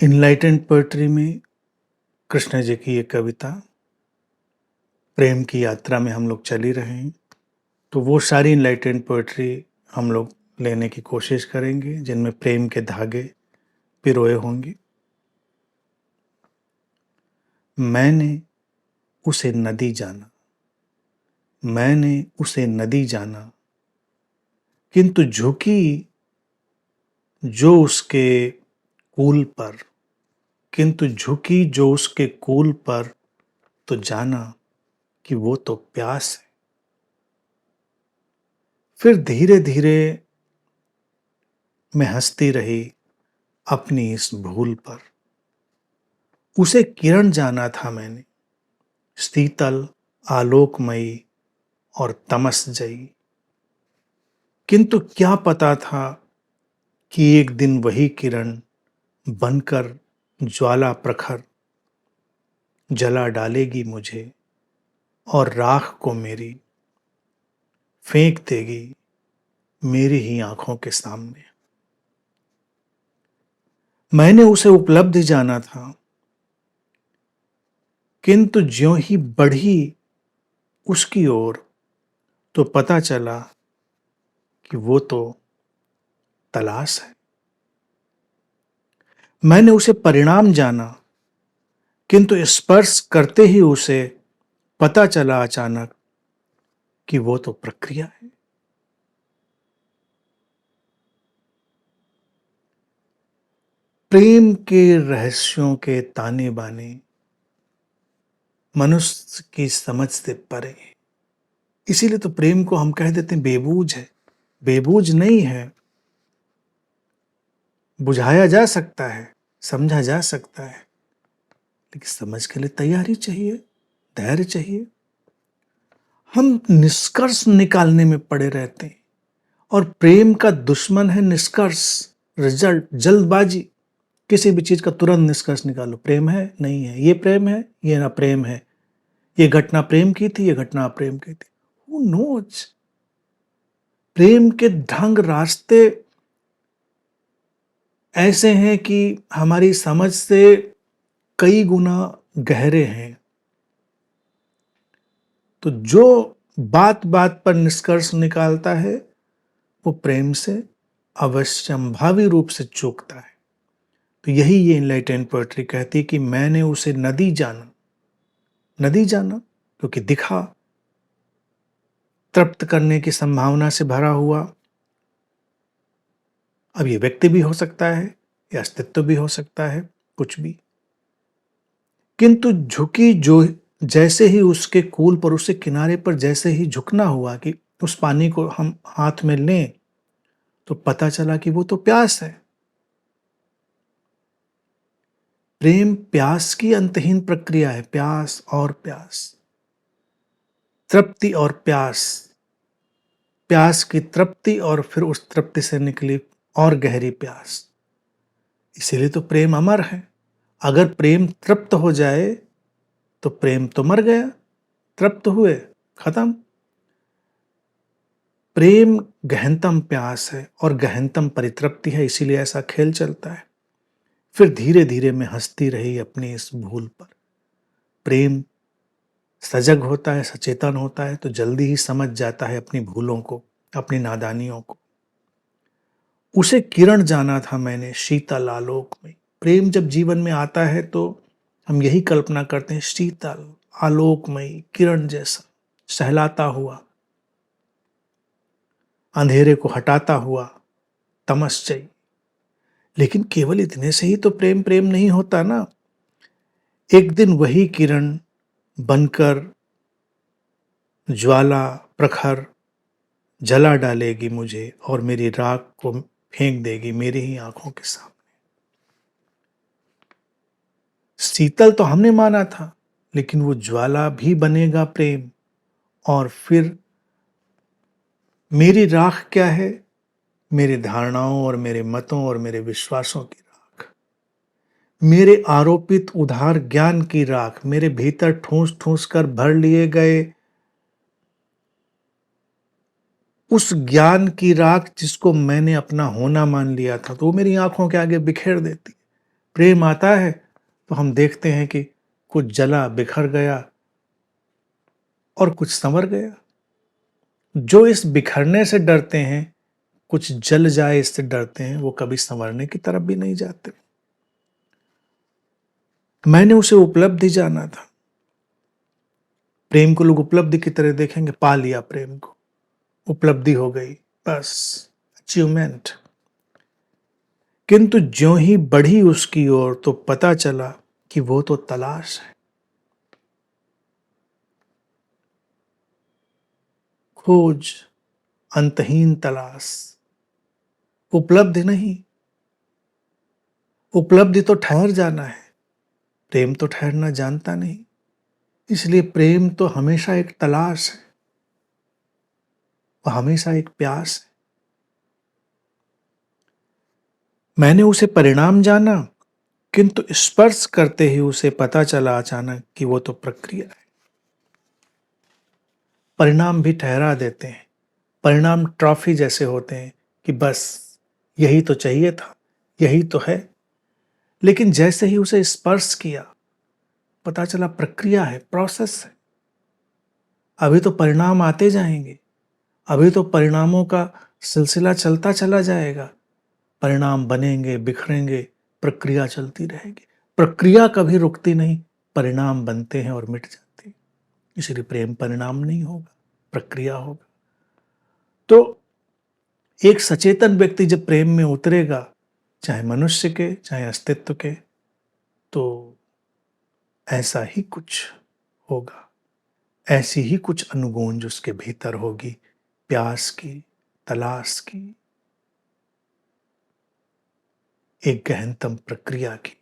Enlightened poetry में कृष्ण जी की एक कविता, प्रेम की यात्रा में हम लोग चल ही रहे हैं, तो वो सारी इनलाइटेंड पोएट्री हम लोग लेने की कोशिश करेंगे, जिनमें प्रेम के धागे पिरोए होंगे। मैंने उसे नदी जाना, मैंने उसे नदी जाना, किंतु झुकी जो उसके कूल पर, किंतु झुकी जो उसके कूल पर, तो जाना कि वो तो प्यास है। फिर धीरे धीरे मैं हंसती रही अपनी इस भूल पर। उसे किरण जाना था मैंने, शीतल, आलोकमयी और तमसजयी, किंतु क्या पता था कि एक दिन वही किरण बनकर ज्वाला प्रखर जला डालेगी मुझे और राख को मेरी फेंक देगी मेरी ही आंखों के सामने। मैंने उसे उपलब्धि जाना था, किंतु ज्यों ही बढ़ी उसकी ओर, तो पता चला कि वो तो तलाश है। मैंने उसे परिणाम जाना, किंतु स्पर्श करते ही उसे पता चला अचानक कि वो तो प्रक्रिया है। प्रेम के रहस्यों के ताने बाने मनुष्य की समझ से परे हैं। इसीलिए तो प्रेम को हम कह देते हैं बेबूझ है। बेबूझ नहीं है, बुझाया जा सकता है, समझा जा सकता है, लेकिन समझ के लिए तैयारी चाहिए, धैर्य चाहिए। हम निष्कर्ष निकालने में पड़े रहते हैं, और प्रेम का दुश्मन है निष्कर्ष, रिजल्ट, जल्दबाजी। किसी भी चीज का तुरंत निष्कर्ष निकालो, प्रेम है नहीं है, ये प्रेम है ये ना प्रेम है, ये घटना प्रेम की थी ये घटना अप्रेम की थी। Who knows. प्रेम के ढंग रास्ते ऐसे हैं कि हमारी समझ से कई गुना गहरे हैं। तो जो बात बात पर निष्कर्ष निकालता है वो प्रेम से अवश्यंभावी रूप से चूकता है। तो यही ये इनलाइटेंड पोएट्री कहती है कि मैंने उसे नदी जाना, नदी जाना क्योंकि दिखा, तृप्त करने की संभावना से भरा हुआ। अब ये व्यक्ति भी हो सकता है या अस्तित्व भी हो सकता है, कुछ भी। किंतु झुकी जो, जैसे ही उसके कूल पर, उसके किनारे पर जैसे ही झुकना हुआ कि उस पानी को हम हाथ में लें, तो पता चला कि वो तो प्यास है। प्रेम प्यास की अंतहीन प्रक्रिया है, प्यास और प्यास, तृप्ति और प्यास, प्यास की तृप्ति और फिर उस तृप्ति से निकली और गहरी प्यास। इसीलिए तो प्रेम अमर है। अगर प्रेम तृप्त हो जाए तो प्रेम तो मर गया, तृप्त हुए खत्म। प्रेम गहनतम प्यास है और गहनतम परितृप्ति है, इसीलिए ऐसा खेल चलता है। फिर धीरे धीरे मैं हंसती रही अपनी इस भूल पर। प्रेम सजग होता है, सचेतन होता है, तो जल्दी ही समझ जाता है अपनी भूलों को, अपनी नादानियों को। उसे किरण जाना था मैंने, शीतल आलोक में। प्रेम जब जीवन में आता है तो हम यही कल्पना करते हैं, शीतल आलोकमयी किरण जैसा, सहलाता हुआ, अंधेरे को हटाता हुआ, तमस्जयी। लेकिन केवल इतने से ही तो प्रेम प्रेम नहीं होता ना। एक दिन वही किरण बनकर ज्वाला प्रखर जला डालेगी मुझे और मेरी राख को फेंक देगी मेरी ही आंखों के सामने। शीतल तो हमने माना था, लेकिन वो ज्वाला भी बनेगा प्रेम। और फिर मेरी राख क्या है? मेरी धारणाओं और मेरे मतों और मेरे विश्वासों की राख, मेरे आरोपित उधार ज्ञान की राख, मेरे भीतर ठूंस ठूंस कर भर लिए गए उस ज्ञान की राख जिसको मैंने अपना होना मान लिया था, तो वो मेरी आंखों के आगे बिखेर देती। प्रेम आता है तो हम देखते हैं कि कुछ जला बिखर गया और कुछ संवर गया। जो इस बिखरने से डरते हैं, कुछ जल जाए इससे डरते हैं, वो कभी संवरने की तरफ भी नहीं जाते। मैंने उसे उपलब्धि जाना था। प्रेम को लोग उपलब्धि की तरह देखेंगे, पा लिया प्रेम को, उपलब्धि हो गई, बस अचीवमेंट। किंतु ज्यों ही बढ़ी उसकी ओर तो पता चला कि वो तो तलाश है, खोज, अंतहीन तलाश, उपलब्धि नहीं। उपलब्धि तो ठहर जाना है, प्रेम तो ठहरना जानता नहीं। इसलिए प्रेम तो हमेशा एक तलाश है, वह हमेशा एक प्यास है। मैंने उसे परिणाम जाना, किंतु स्पर्श करते ही उसे पता चला अचानक कि वो तो प्रक्रिया है। परिणाम भी ठहरा देते हैं। परिणाम ट्रॉफी जैसे होते हैं कि बस यही तो चाहिए था, यही तो है। लेकिन जैसे ही उसे स्पर्श किया, पता चला प्रक्रिया है, प्रोसेस है। अभी तो परिणाम आते जाएंगे, अभी तो परिणामों का सिलसिला चलता चला जाएगा। परिणाम बनेंगे, बिखरेंगे, प्रक्रिया चलती रहेगी। प्रक्रिया कभी रुकती नहीं, परिणाम बनते हैं और मिट जाते हैं। इसलिए प्रेम परिणाम नहीं होगा, प्रक्रिया होगा। तो एक सचेतन व्यक्ति जब प्रेम में उतरेगा, चाहे मनुष्य के, चाहे अस्तित्व के, तो ऐसा ही कुछ होगा, ऐसी ही कुछ अनुगूंज उसके भीतर होगी, प्यास की, तलाश की, एक गहनतम प्रक्रिया की।